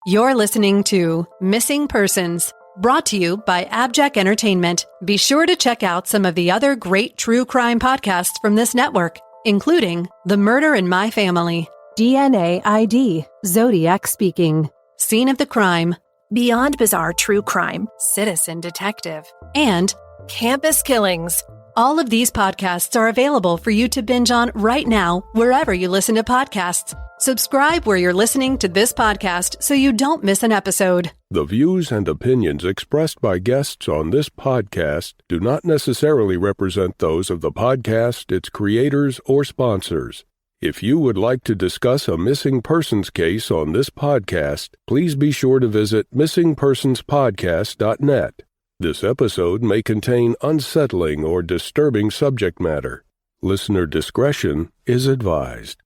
You're listening to Missing Persons, brought to you by AbJack Entertainment. Be sure to check out some of the other great true crime podcasts from this network, including The Murder in My Family, DNA ID, Zodiac Speaking, Scene of the Crime, Beyond Bizarre True Crime, Citizen Detective, and Campus Killings. All of these podcasts are available for you to binge on right now, wherever you listen to podcasts. Subscribe where you're listening to this podcast so you don't miss an episode. The views and opinions expressed by guests on this podcast do not necessarily represent those of the podcast, its creators, or sponsors. If you would like to discuss a missing persons case on this podcast, please be sure to visit missingpersonspodcast.net. This episode may contain unsettling or disturbing subject matter. Listener discretion is advised.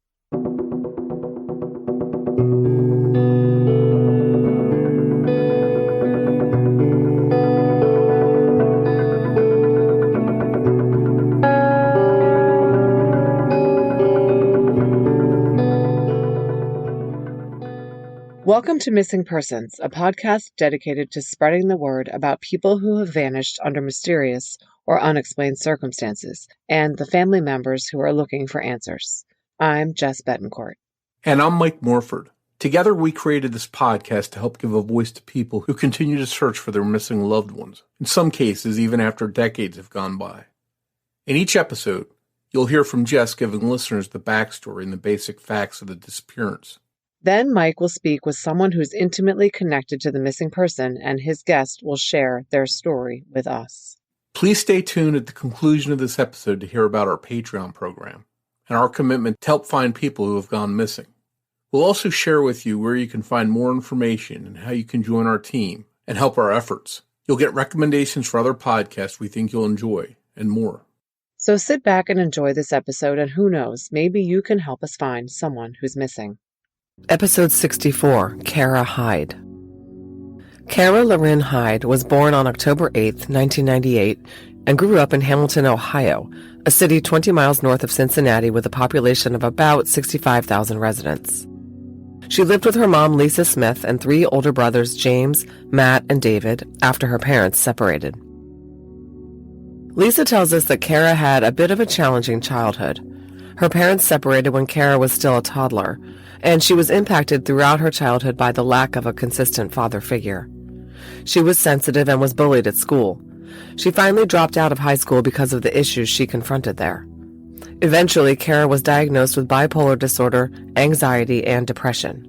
Welcome to Missing Persons, a podcast dedicated to spreading the word about people who have vanished under mysterious or unexplained circumstances, and the family members who are looking for answers. I'm Jess Betancourt. And I'm Mike Morford. Together we created this podcast to help give a voice to people who continue to search for their missing loved ones, in some cases even after decades have gone by. In each episode, you'll hear from Jess giving listeners the backstory and the basic facts of the disappearance. Then Mike will speak with someone who's intimately connected to the missing person, and his guest will share their story with us. Please stay tuned at the conclusion of this episode to hear about our Patreon program and our commitment to help find people who have gone missing. We'll also share with you where you can find more information and how you can join our team and help our efforts. You'll get recommendations for other podcasts we think you'll enjoy and more. So sit back and enjoy this episode, and who knows, maybe you can help us find someone who's missing. Episode 64, Kara Hyde. Kara Lorraine Hyde was born on October 8, 1998, and grew up in Hamilton, Ohio, a city 20 miles north of Cincinnati with a population of about 65,000 residents. She lived with her mom, Lisa Smith, and three older brothers, James, Matt, and David, after her parents separated. Lisa tells us that Kara had a bit of a challenging childhood. Her parents separated when Kara was still a toddler, and she was impacted throughout her childhood by the lack of a consistent father figure. She was sensitive and was bullied at school. She finally dropped out of high school because of the issues she confronted there. Eventually, Kara was diagnosed with bipolar disorder, anxiety, and depression.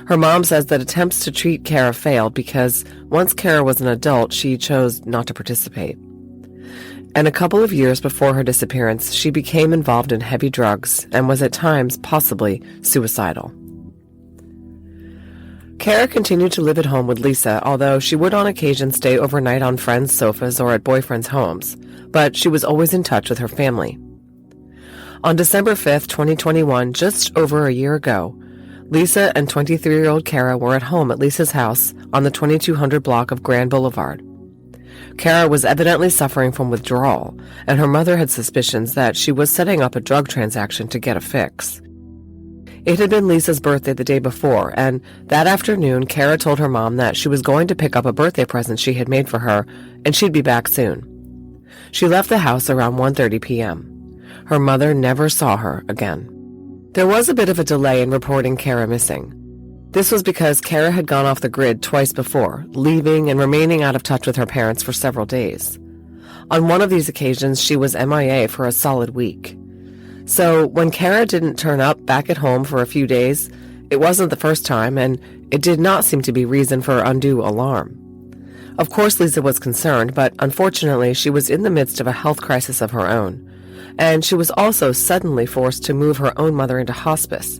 Her mom says that attempts to treat Kara failed because once Kara was an adult, she chose not to participate. And a couple of years before her disappearance, she became involved in heavy drugs and was at times possibly suicidal. Kara continued to live at home with Lisa, although she would on occasion stay overnight on friends' sofas or at boyfriends' homes, but she was always in touch with her family. On December 5th, 2021, just over a year ago, Lisa and 23-year-old Kara were at home at Lisa's house on the 2200 block of Grand Boulevard. Kara was evidently suffering from withdrawal, and her mother had suspicions that she was setting up a drug transaction to get a fix. It had been Lisa's birthday the day before, and that afternoon, Kara told her mom that she was going to pick up a birthday present she had made for her, and she'd be back soon. She left the house around 1:30 p.m. Her mother never saw her again. There was a bit of a delay in reporting Kara missing. This was because Kara had gone off the grid twice before, leaving and remaining out of touch with her parents for several days. On one of these occasions, she was MIA for a solid week. So when Kara didn't turn up back at home for a few days, it wasn't the first time, and it did not seem to be reason for undue alarm. Of course, Lisa was concerned, but unfortunately, she was in the midst of a health crisis of her own, and she was also suddenly forced to move her own mother into hospice.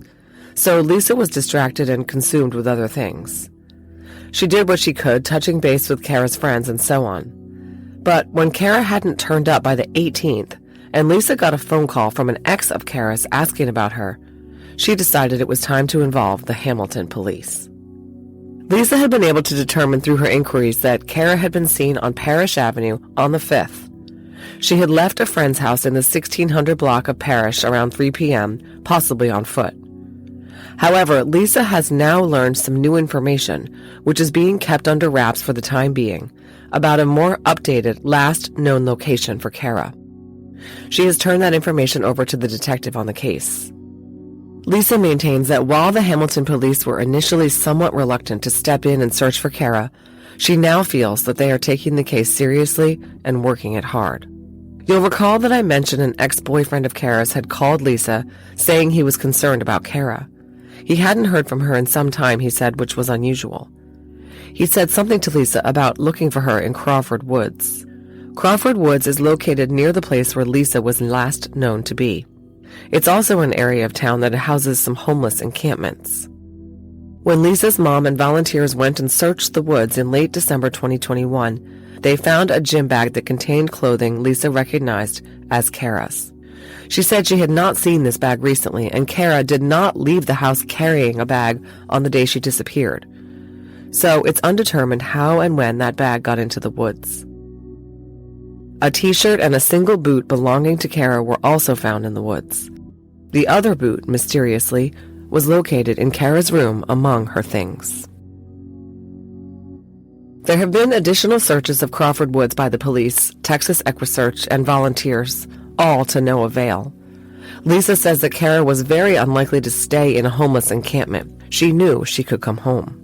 So Lisa was distracted and consumed with other things. She did what she could, touching base with Kara's friends and so on. But when Kara hadn't turned up by the 18th, and Lisa got a phone call from an ex of Kara's asking about her, she decided it was time to involve the Hamilton police. Lisa had been able to determine through her inquiries that Kara had been seen on Parrish Avenue on the 5th. She had left a friend's house in the 1600 block of Parrish around 3 p.m., possibly on foot. However, Lisa has now learned some new information, which is being kept under wraps for the time being, about a more updated last known location for Kara. She has turned that information over to the detective on the case. Lisa maintains that while the Hamilton police were initially somewhat reluctant to step in and search for Kara, she now feels that they are taking the case seriously and working it hard. You'll recall that I mentioned an ex-boyfriend of Kara's had called Lisa, saying he was concerned about Kara. He hadn't heard from her in some time, he said, which was unusual. He said something to Lisa about looking for her in Crawford Woods. Crawford Woods is located near the place where Lisa was last known to be. It's also an area of town that houses some homeless encampments. When Lisa's mom and volunteers went and searched the woods in late December 2021, they found a gym bag that contained clothing Lisa recognized as Kara's. She said she had not seen this bag recently, and Kara did not leave the house carrying a bag on the day she disappeared. So it's undetermined how and when that bag got into the woods. A t-shirt and a single boot belonging to Kara were also found in the woods. The other boot, mysteriously, was located in Kara's room among her things. There have been additional searches of Crawford Woods by the police, Texas EquiSearch, and volunteers, all to no avail. Lisa says that Kara was very unlikely to stay in a homeless encampment. She knew she could come home.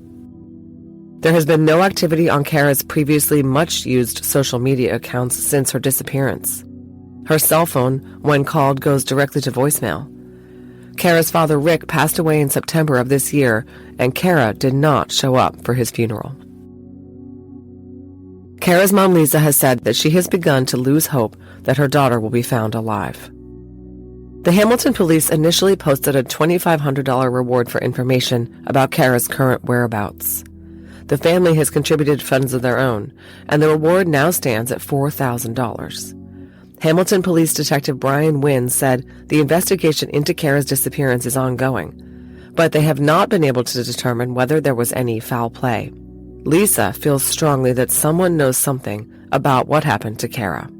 There has been no activity on Kara's previously much-used social media accounts since her disappearance. Her cell phone, when called, goes directly to voicemail. Kara's father, Rick, passed away in September of this year, and Kara did not show up for his funeral. Kara's mom, Lisa, has said that she has begun to lose hope that her daughter will be found alive. The Hamilton police initially posted a $2,500 reward for information about Kara's current whereabouts. The family has contributed funds of their own, and the reward now stands at $4,000. Hamilton Police Detective Brian Wynn said the investigation into Kara's disappearance is ongoing, but they have not been able to determine whether there was any foul play. Lisa feels strongly that someone knows something about what happened to Kara.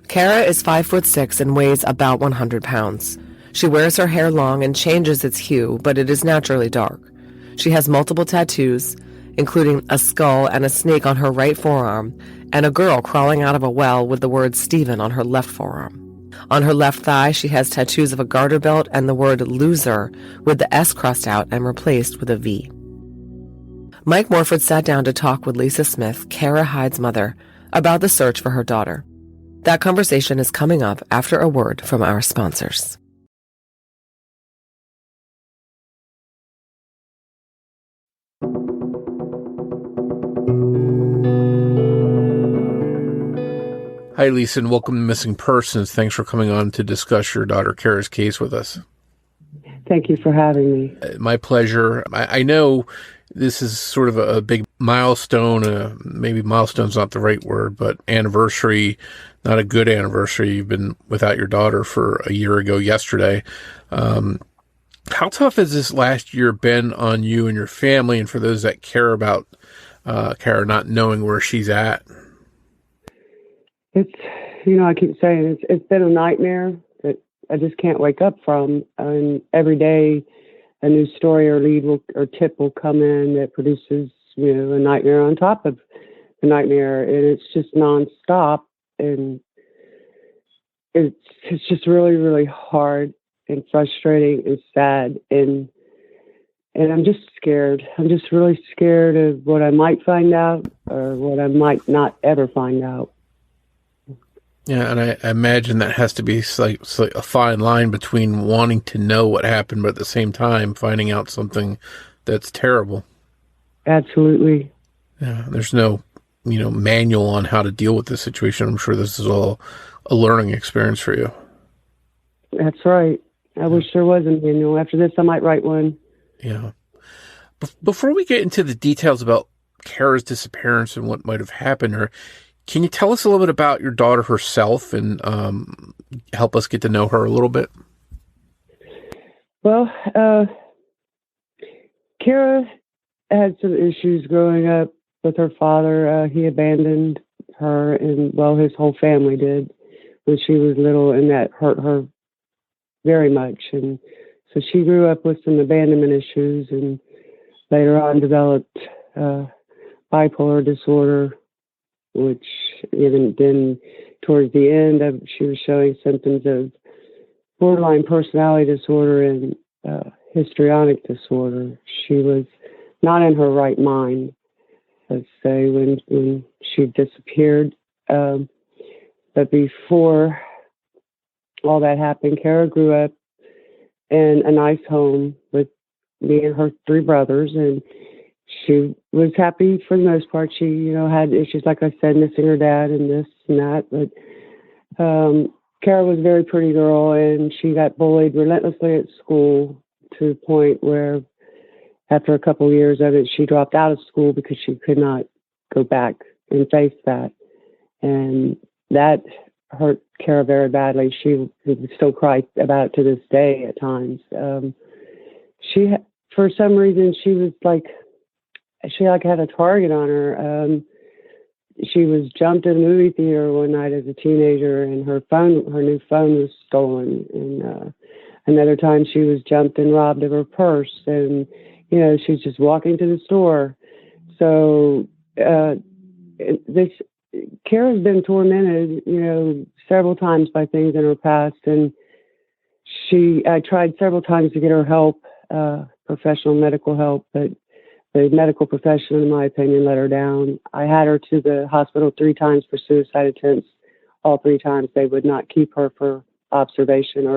Kara is 5'6" and weighs about 100 pounds. She wears her hair long and changes its hue, but it is naturally dark. She has multiple tattoos, including a skull and a snake on her right forearm, and a girl crawling out of a well with the word Stephen on her left forearm. On her left thigh, she has tattoos of a garter belt and the word loser with the S crossed out and replaced with a V. Mike Morford sat down to talk with Lisa Smith, Kara Hyde's mother, about the search for her daughter. That conversation is coming up after a word from our sponsors. Hi, Lisa, and welcome to Missing Persons. Thanks for coming on to discuss your daughter Kara's case with us. Thank you for having me. My pleasure. I know this is sort of a big milestone. Maybe milestone's not the right word, but anniversary, not a good anniversary. You've been without your daughter for a year ago yesterday. How tough has this last year been on you and your family, and for those that care about Kara not knowing where she's at? It's, I keep saying it's been a nightmare that I just can't wake up from. And every day a new story or lead or tip will come in that produces, a nightmare on top of the nightmare. And it's just nonstop. And it's just really, really hard and frustrating and sad. And I'm just scared. I'm just really scared of what I might find out or what I might not ever find out. Yeah, and I imagine that has to be like a fine line between wanting to know what happened, but at the same time finding out something that's terrible. Absolutely. Yeah, there's no, manual on how to deal with this situation. I'm sure this is all a learning experience for you. That's right. I wish there was a manual. After this, I might write one. Yeah. Before we get into the details about Kara's disappearance and what might have happened to her, can you tell us a little bit about your daughter herself and help us get to know her a little bit? Well, Kara had some issues growing up with her father. He abandoned her and, his whole family did when she was little, and that hurt her very much. And So she grew up with some abandonment issues and later on developed bipolar disorder, which even then towards the end she was showing symptoms of borderline personality disorder and histrionic disorder. She was not in her right mind, let's say, when she disappeared. But before all that happened, Kara grew up in a nice home with me and her three brothers, and she was happy for the most part. She, had issues, like I said, missing her dad and this and that. But Kara was a very pretty girl, and she got bullied relentlessly at school to the point where after a couple of years of it, she dropped out of school because she could not go back and face that. And that hurt Kara very badly. She still cries about it to this day at times. For some reason, she was she had a target on her. She was jumped in a movie theater one night as a teenager, and her new phone was stolen. And another time, she was jumped and robbed of her purse. And she's just walking to the store. So Kara's been tormented, several times by things in her past, and I tried several times to get her help, professional medical help, but the medical professional, in my opinion, let her down. I had her to the hospital 3 times for suicide attempts. All 3 times they would not keep her for observation,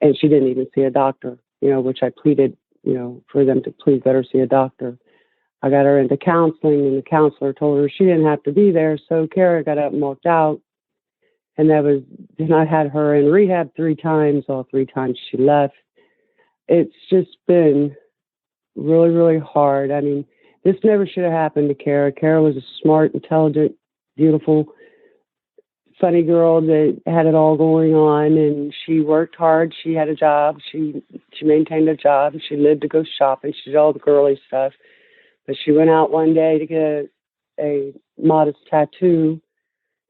and she didn't even see a doctor, which I pleaded, for them to please let her see a doctor. I got her into counseling, and the counselor told her she didn't have to be there. So Kara got up and walked out. And then I had her in rehab 3 times. All 3 times she left. It's just been really, really hard. I mean, this never should have happened to Kara. Kara was a smart, intelligent, beautiful, funny girl that had it all going on, and she worked hard. She had a job. She maintained a job. She lived to go shopping. She did all the girly stuff. But she went out one day to get a modest tattoo,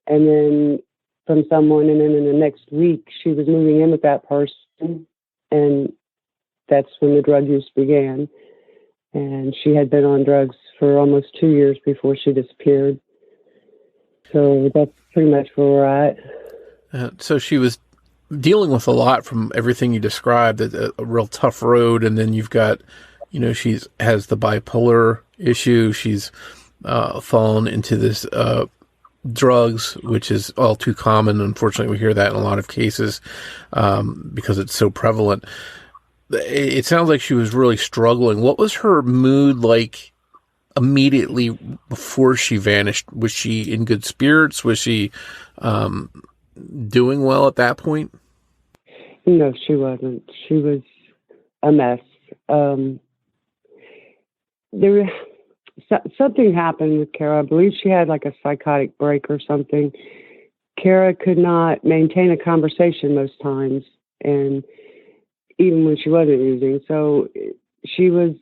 and then from someone, and then in the next week she was moving in with that person, and that's when the drug use began. And she had been on drugs for almost 2 years before she disappeared. So that's pretty much where we're at. So she was dealing with a lot from everything you described, a real tough road, and then you've got, she has the bipolar issue. She's fallen into this drugs, which is all too common. Unfortunately, we hear that in a lot of cases because it's so prevalent. It sounds like she was really struggling. What was her mood like immediately before she vanished? Was she in good spirits? Was she doing well at that point? No, she wasn't. She was a mess. Something happened with Kara. I believe she had like a psychotic break or something. Kara could not maintain a conversation most times, and even when she wasn't using. So she was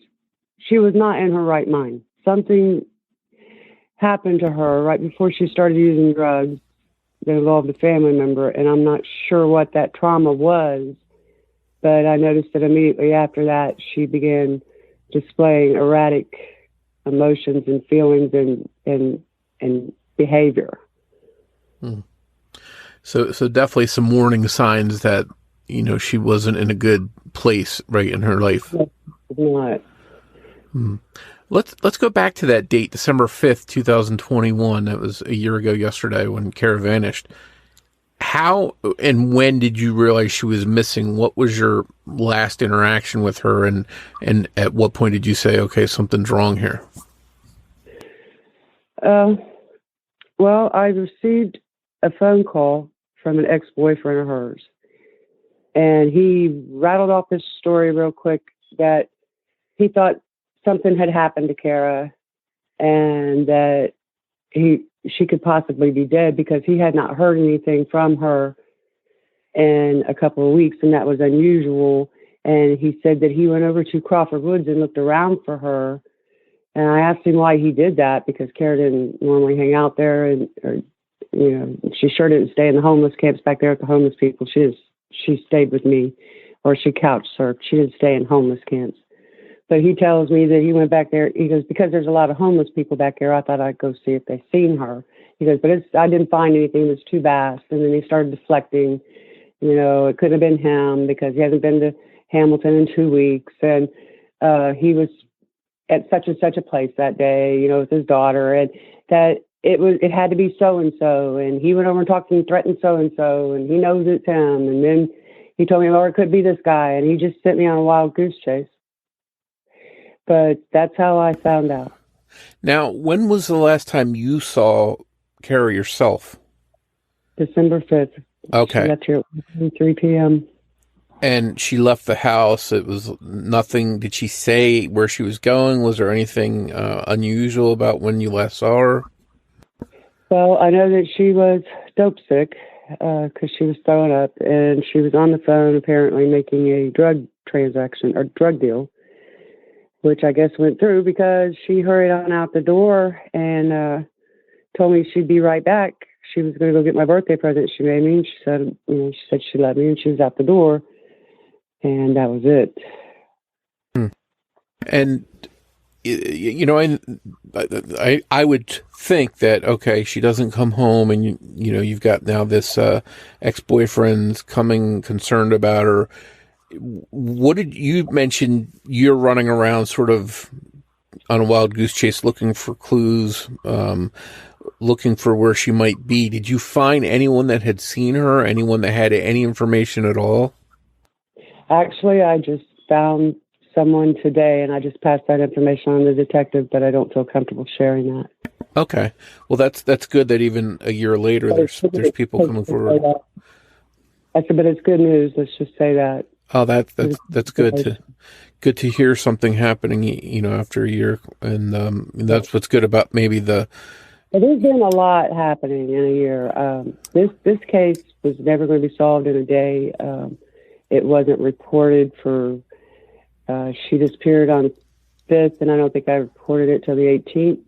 not in her right mind. Something happened to her right before she started using drugs that involved a family member, and I'm not sure what that trauma was, but I noticed that immediately after that she began displaying erratic emotions and feelings and behavior. So definitely some warning signs that she wasn't in a good place right in her life. Not. Let's go back to that date, December 5th, 2021. That was a year ago yesterday when Kara vanished. How and when did you realize she was missing? What was your last interaction with her, and at what point did you say, okay, something's wrong here? Well, I received a phone call from an ex-boyfriend of hers, and he rattled off this story real quick that he thought something had happened to Kara and that she could possibly be dead because he had not heard anything from her in a couple of weeks, and that was unusual. And he said that he went over to Crawford Woods and looked around for her. And I asked him why he did that, because Kara didn't normally hang out there, she sure didn't stay in the homeless camps back there with the homeless people. She stayed with me or she couch surfed. She didn't stay in homeless camps. But he tells me that he went back there. He goes, because there's a lot of homeless people back there, I thought I'd go see if they seen her. He goes, but I didn't find anything that's too vast. And then he started deflecting. It couldn't have been him because he hasn't been to Hamilton in 2 weeks. And he was at such and such a place that day, with his daughter. And that it had to be so-and-so. And he went over and talked and threatened so-and-so. And he knows it's him. And then he told me, it could be this guy. And he just sent me on a wild goose chase. But that's how I found out. Now, when was the last time you saw Kara yourself? December 5th. Okay. She left here at 3 p.m. And she left the house. It was nothing. Did she say where she was going? Was there anything unusual about when you last saw her? Well, I know that she was dope sick because she was throwing up. And she was on the phone apparently making a drug transaction or drug deal, which I guess went through because she hurried on out the door and told me she'd be right back. She was going to go get my birthday present she made me. And she said she loved me and she was out the door. And that was it. And, I would think that, okay, she doesn't come home and, you've got now this ex-boyfriend coming concerned about her. What did you mention? You're running around sort of on a wild goose chase looking for clues, looking for where she might be. Did you find anyone that had seen her, anyone that had any information at all? Actually, I just found someone today, and I just passed that information on to the detective, but I don't feel comfortable sharing that. Okay. Well, that's good that even a year later, there's people coming forward. I said, but it's good news. Let's just say that. Oh, that's good to hear something happening, after a year, and that's what's good about maybe the. There's been a lot happening in a year. This case was never going to be solved in a day. It wasn't reported for. She disappeared on the 5th, and I don't think I reported it till the 18th.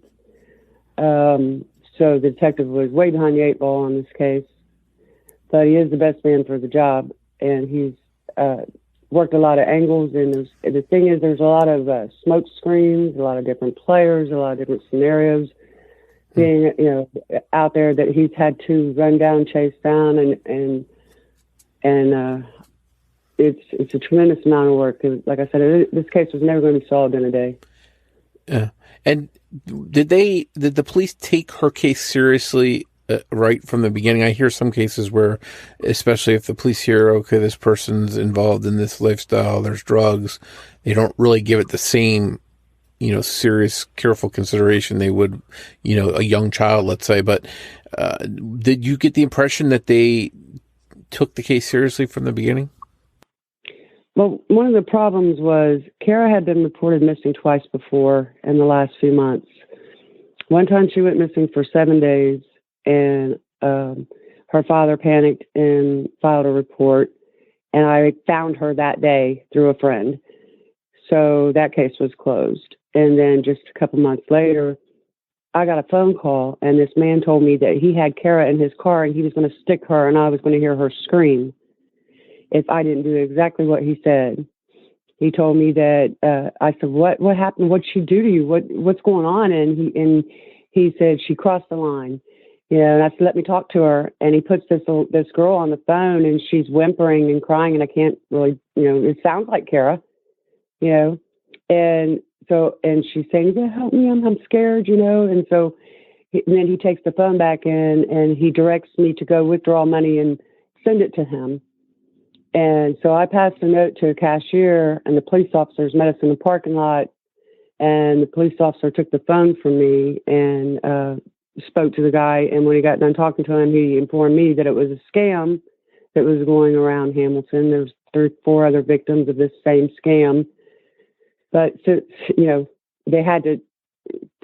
So the detective was way behind the 8 ball on this case, but he is the best man for the job, and he's worked a lot of angles. And the thing is, there's a lot of smoke screens, a lot of different players, a lot of different scenarios being, out there that he's had to run down, chase down, and it's a tremendous amount of work. Like I said, this case was never going to be solved in a day. Yeah. And did the police take her case seriously right from the beginning? I hear some cases where, especially if the police hear, okay, this person's involved in this lifestyle, there's drugs, they don't really give it the same, serious, careful consideration they would, a young child, let's say. But did you get the impression that they took the case seriously from the beginning? Well, one of the problems was Kara had been reported missing twice before in the last few months. One time she went missing for 7 days, and her father panicked and filed a report, and I found her that day through a friend. So that case was closed. And then just a couple months later, I got a phone call, and this man told me that he had Kara in his car, and he was going to stick her, and I was going to hear her scream if I didn't do exactly what he said. He told me that I said, "What happened? What'd she do to you? What's going on?" And he said she crossed the line. And I said, "Let me talk to her." And he puts this girl on the phone, and she's whimpering and crying, and I can't really, it sounds like Kara, and she's saying, "Yeah, help me, I'm scared, And so and then he takes the phone back and he directs me to go withdraw money and send it to him. And so I passed a note to a cashier, and the police officers met us in the parking lot, and the police officer took the phone from me and spoke to the guy. And when he got done talking to him, he informed me that it was a scam that was going around Hamilton. There's 3 or 4 other victims of this same scam. But since, they had to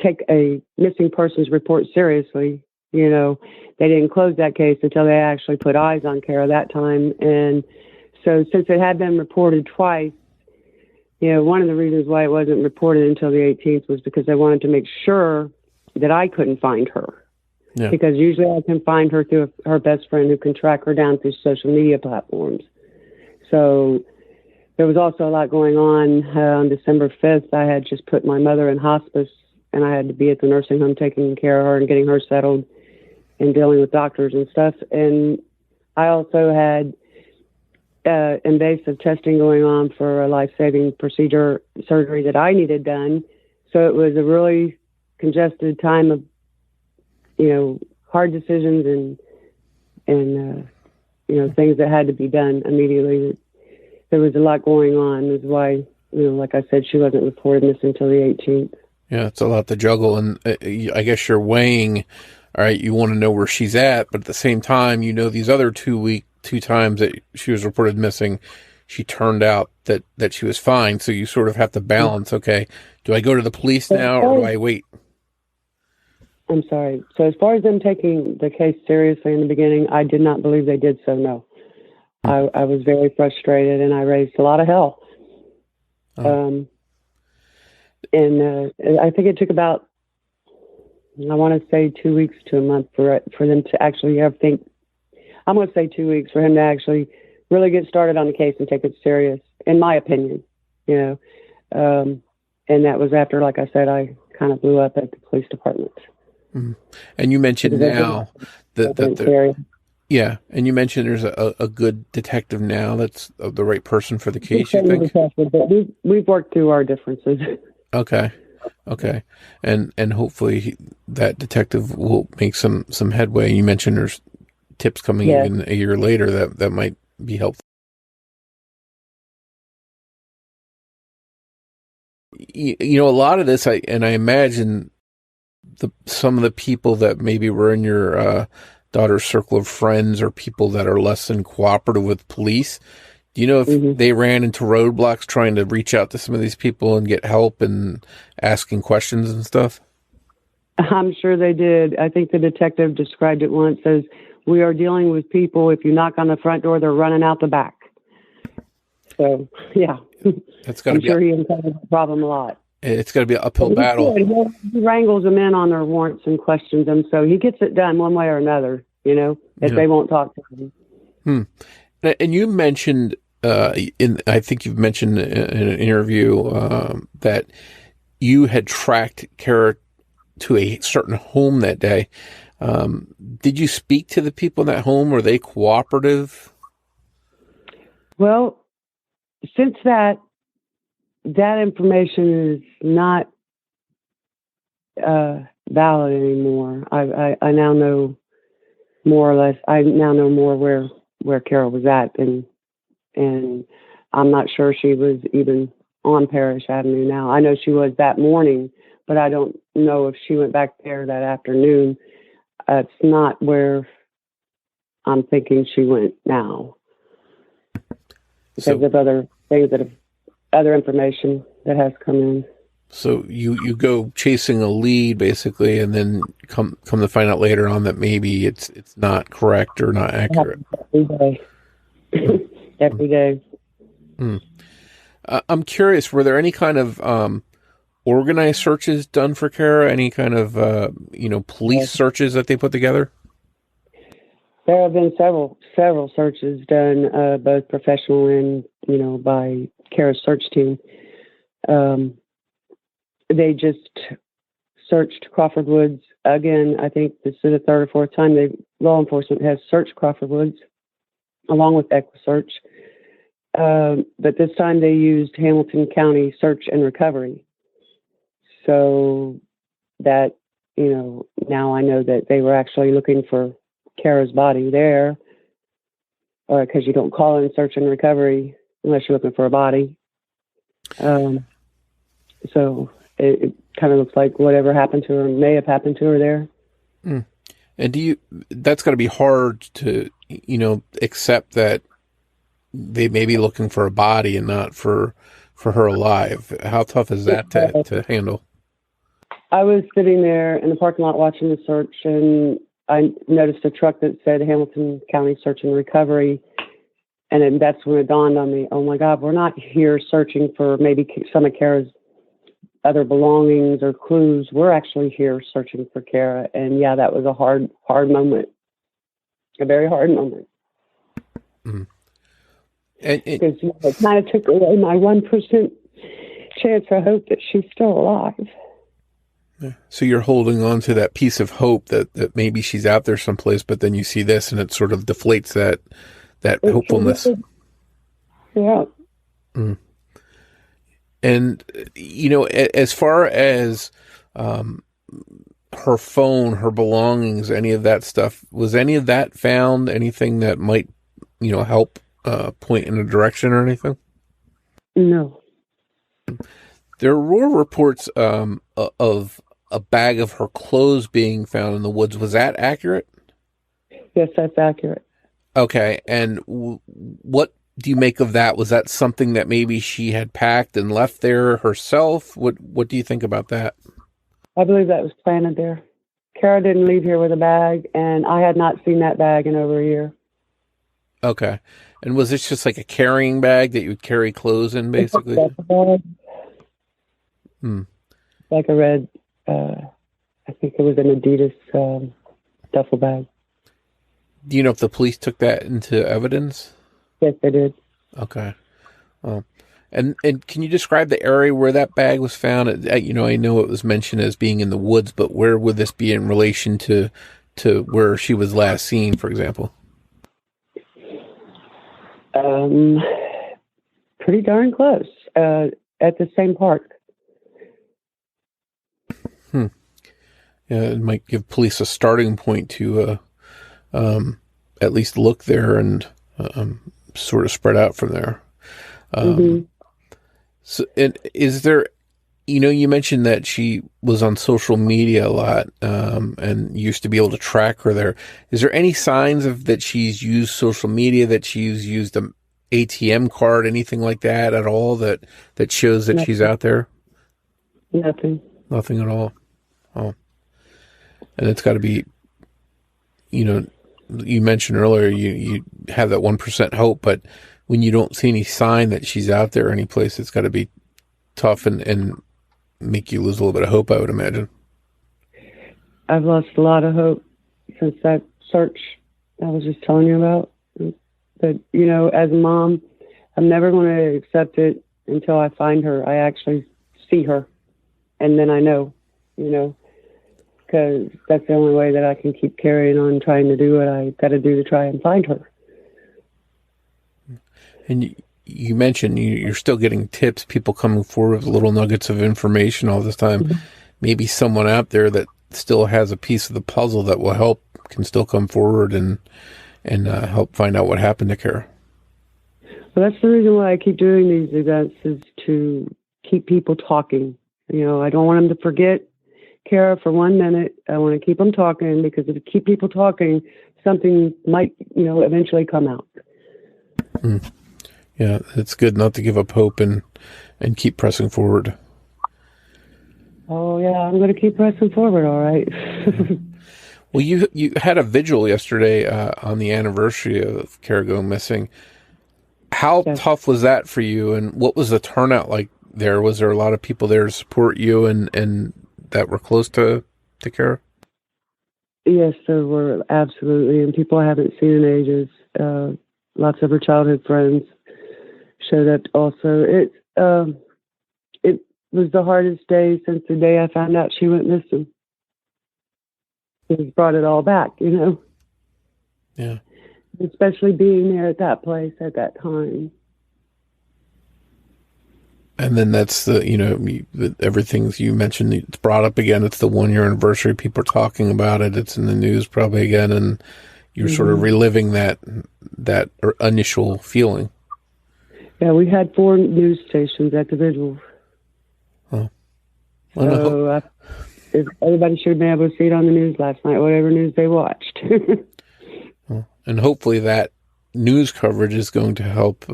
take a missing persons report seriously, they didn't close that case until they actually put eyes on Kara that time. And so since it had been reported twice, one of the reasons why it wasn't reported until the 18th was because they wanted to make sure that I couldn't find her. Yeah. Because usually I can find her through her best friend who can track her down through social media platforms. So there was also a lot going on December 5th. I had just put my mother in hospice, and I had to be at the nursing home taking care of her and getting her settled and dealing with doctors and stuff. And I also had invasive testing going on for a life-saving surgery that I needed done. So it was a really congested time of, hard decisions and things that had to be done immediately. There was a lot going on. That's why, like I said, she wasn't reported missing until the 18th. Yeah, it's a lot to juggle. And I guess you're weighing, all right, you want to know where she's at, but at the same time, these other 2 times that she was reported missing, she turned out that she was fine. So you sort of have to balance, okay, do I go to the police now or do I wait? I'm sorry. So as far as them taking the case seriously in the beginning, I did not believe they did so, no. I was very frustrated, and I raised a lot of hell. And I think it took about, I want to say 2 weeks to a month for them to actually I'm going to say 2 weeks for him to actually really get started on the case and take it serious, in my opinion, and that was after, like I said, I kind of blew up at the police department. Mm-hmm. And you mentioned now and you mentioned there's a good detective now that's the right person for the case, you think? We've worked through our differences. Okay. And hopefully that detective will make some headway. You mentioned there's tips coming even a year later that might be helpful. A lot of this, I imagine some of the people that maybe were in your daughter's circle of friends or people that are less than cooperative with police. Do you know if they ran into roadblocks trying to reach out to some of these people and get help and asking questions and stuff? I'm sure they did. I think the detective described it once as, we are dealing with people, if you knock on the front door, they're running out the back. So, yeah. That's gotta I'm sure he encountered the problem a lot. It's got to be an uphill battle. He wrangles them in on their warrants and questions them, so he gets it done one way or another, if they won't talk to him. And you mentioned, I think you've mentioned in an interview that you had tracked Kara to a certain home that day. Did you speak to the people in that home? Were they cooperative? Well, since that information is not valid anymore, I now know more or less. I now know more where Carol was at, and I'm not sure she was even on Parrish Avenue now. I know she was that morning, but I don't know if she went back there that afternoon. It's not where I'm thinking she went now, because of other things other information that has come in. So you go chasing a lead basically, and then come to find out later on that maybe it's not correct or not accurate. Every day. Every day. I'm curious, were there any kind of organized searches done for Kara? Any kind of police searches that they put together? There have been several searches done, both professional and by Kara's search team. They just searched Crawford Woods again. I think this is the third or fourth time law enforcement has searched Crawford Woods, along with EquiSearch. But this time they used Hamilton County Search and Recovery. So that, now I know that they were actually looking for Kara's body there, because you don't call in search and recovery unless you're looking for a body. So it kind of looks like whatever happened to her may have happened to her there. And that's got to be hard to, accept that they may be looking for a body and not for her alive. How tough is that to handle? I was sitting there in the parking lot watching the search, and I noticed a truck that said Hamilton County Search and Recovery. And then that's when it dawned on me, oh my God, we're not here searching for maybe some of Kara's other belongings or clues. We're actually here searching for Kara. And yeah, that was a hard moment. A very hard moment. Because it kind of took away my 1% chance of hope that she's still alive. So you're holding on to that piece of hope that maybe she's out there someplace, but then you see this and it sort of deflates that hopefulness. Yeah. Mm. And, as far as her phone, her belongings, any of that stuff, was any of that found? Anything that might, help point in a direction or anything? No. There were reports of a bag of her clothes being found in the woods. Was that accurate? Yes, that's accurate. Okay. And what do you make of that? Was that something that maybe she had packed and left there herself? What do you think about that? I believe that was planted there. Kara didn't leave here with a bag, and I had not seen that bag in over a year. Okay. And was this just like a carrying bag that you would carry clothes in, basically? Like a red, I think it was an Adidas duffel bag. Do you know if the police took that into evidence? Yes, they did. Okay. Well, and can you describe the area where that bag was found? I know it was mentioned as being in the woods, but where would this be in relation to where she was last seen, for example? Pretty darn close. At the same park. Yeah, it might give police a starting point to at least look there and sort of spread out from there. So, and is there, you mentioned that she was on social media a lot and used to be able to track her there. Is there any signs of that she's used social media, that she's used an ATM card, anything like that at all that shows that she's out there? Nothing. Nothing at all. Oh. And it's got to be, you mentioned earlier, you have that 1% hope, but when you don't see any sign that she's out there any place, it's got to be tough and make you lose a little bit of hope, I would imagine. I've lost a lot of hope since that search I was just telling you about. But, as a mom, I'm never going to accept it until I find her. I actually see her. And then I know, because that's the only way that I can keep carrying on trying to do what I got to do to try and find her. And you mentioned you're still getting tips, people coming forward with little nuggets of information all this time. Mm-hmm. Maybe someone out there that still has a piece of the puzzle that will help can still come forward and help find out what happened to Kara. Well, that's the reason why I keep doing these events, is to keep people talking. I don't want them to forget Kara for 1 minute. I want to keep them talking, because if you keep people talking, something might, eventually come out. Mm. Yeah, it's good not to give up hope and keep pressing forward. Oh, yeah, I'm going to keep pressing forward, all right. Well, you had a vigil yesterday on the anniversary of Kara going missing. How tough was that for you, and what was the turnout like there? Was there a lot of people there to support you and that were close to Kara? Yes, there were, absolutely, and people I haven't seen in ages. Lots of her childhood friends showed up also. It was the hardest day since the day I found out she went missing. It brought it all back, Yeah. Especially being there at that place at that time. And then that's everything you mentioned, it's brought up again. It's the 1-year anniversary. People are talking about it. It's in the news probably again. And you're sort of reliving that initial feeling. Yeah, we had 4 news stations at the vigil. Oh. So everybody should have been able to see it on the news last night, whatever news they watched. And hopefully that news coverage is going to help,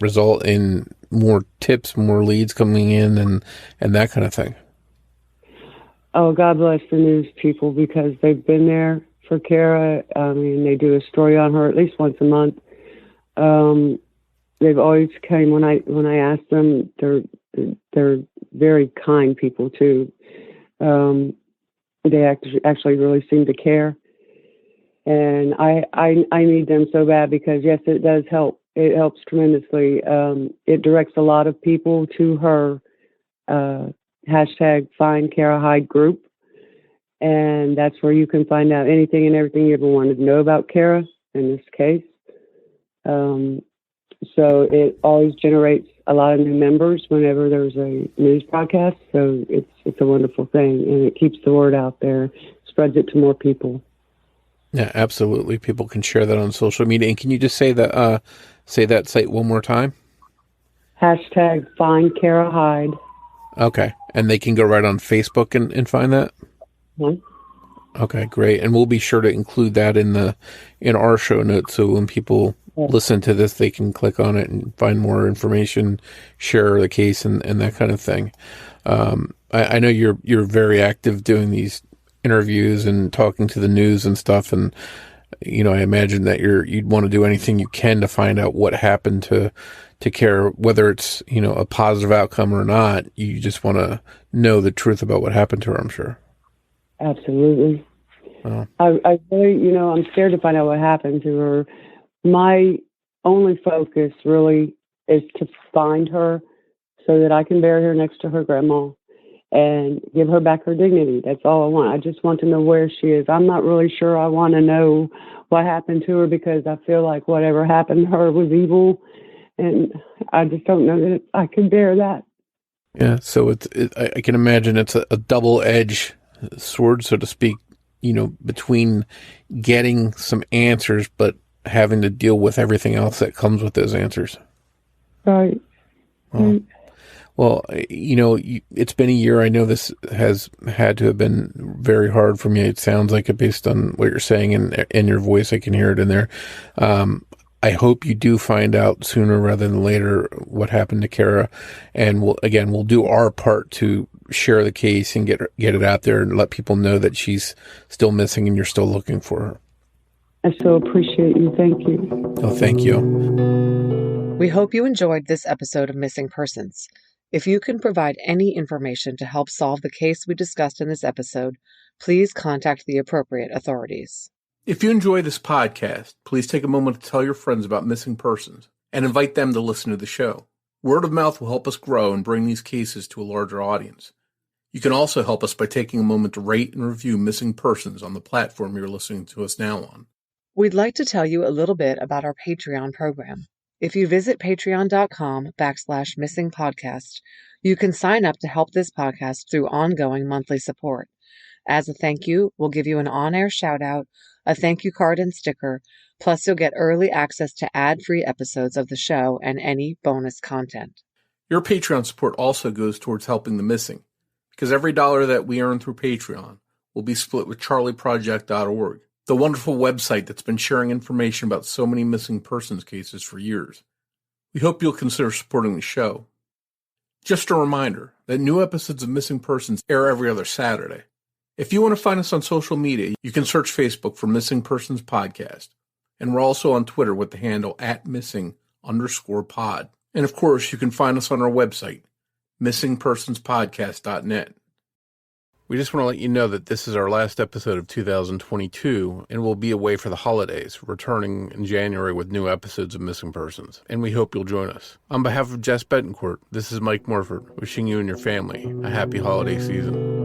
result in more tips, more leads coming in and that kind of thing. Oh, God bless the news people, because they've been there for Kara. I mean, they do a story on her at least once a month. They've always came when I asked them. They're very kind people too. They actually really seem to care, and I need them so bad, because yes, it does help. It helps tremendously. It directs a lot of people to her hashtag Find Kara Hyde group. And that's where you can find out anything and everything you ever wanted to know about Kara in this case. So it always generates a lot of new members whenever there's a news broadcast. So it's a wonderful thing, and it keeps the word out there, spreads it to more people. Yeah, absolutely. People can share that on social media. And can you just say that site one more time? Hashtag Find Kara Hyde. Okay. And they can go right on Facebook and find that? Mm-hmm. Okay, great. And we'll be sure to include that in our show notes, so when people listen to this, they can click on it and find more information, share the case, and that kind of thing. I know you're very active doing these interviews and talking to the news and stuff, and I imagine that you'd want to do anything you can to find out what happened to Kara, whether it's a positive outcome or not. You just want to know the truth about what happened to her, I'm sure. Absolutely. Oh. I really, I'm scared to find out what happened to her. My only focus really is to find her so that I can bury her next to her grandma and give her back her dignity. That's all I want. I just want to know where she is. I'm not really sure I want to know what happened to her, because I feel like whatever happened to her was evil, and I just don't know that I can bear that. Yeah, so I can imagine it's a double-edged sword, so to speak, between getting some answers, but having to deal with everything else that comes with those answers. Right. Well, it's been a year. I know this has had to have been very hard for me. It sounds like it based on what you're saying and in your voice. I can hear it in there. I hope you do find out sooner rather than later what happened to Kara. And we'll do our part to share the case and get it out there and let people know that she's still missing and you're still looking for her. I so appreciate you. Thank you. Oh, thank you. We hope you enjoyed this episode of Missing Persons. If you can provide any information to help solve the case we discussed in this episode, please contact the appropriate authorities. If you enjoy this podcast, please take a moment to tell your friends about missing persons and invite them to listen to the show. Word of mouth will help us grow and bring these cases to a larger audience. You can also help us by taking a moment to rate and review Missing Persons on the platform you're listening to us now on. We'd like to tell you a little bit about our Patreon program. If you visit patreon.com/missingpodcast, you can sign up to help this podcast through ongoing monthly support. As a thank you, we'll give you an on-air shout-out, a thank you card and sticker, plus you'll get early access to ad-free episodes of the show and any bonus content. Your Patreon support also goes towards helping the missing, because every dollar that we earn through Patreon will be split with charlieproject.org, the wonderful website that's been sharing information about so many missing persons cases for years. We hope you'll consider supporting the show. Just a reminder that new episodes of Missing Persons air every other Saturday. If you want to find us on social media, you can search Facebook for Missing Persons Podcast. And we're also on Twitter with the handle @missing_pod. And of course, you can find us on our website, missingpersonspodcast.net. We just want to let you know that this is our last episode of 2022, and we'll be away for the holidays, returning in January with new episodes of Missing Persons, and we hope you'll join us. On behalf of Jess Betancourt, this is Mike Morford, wishing you and your family a happy holiday season.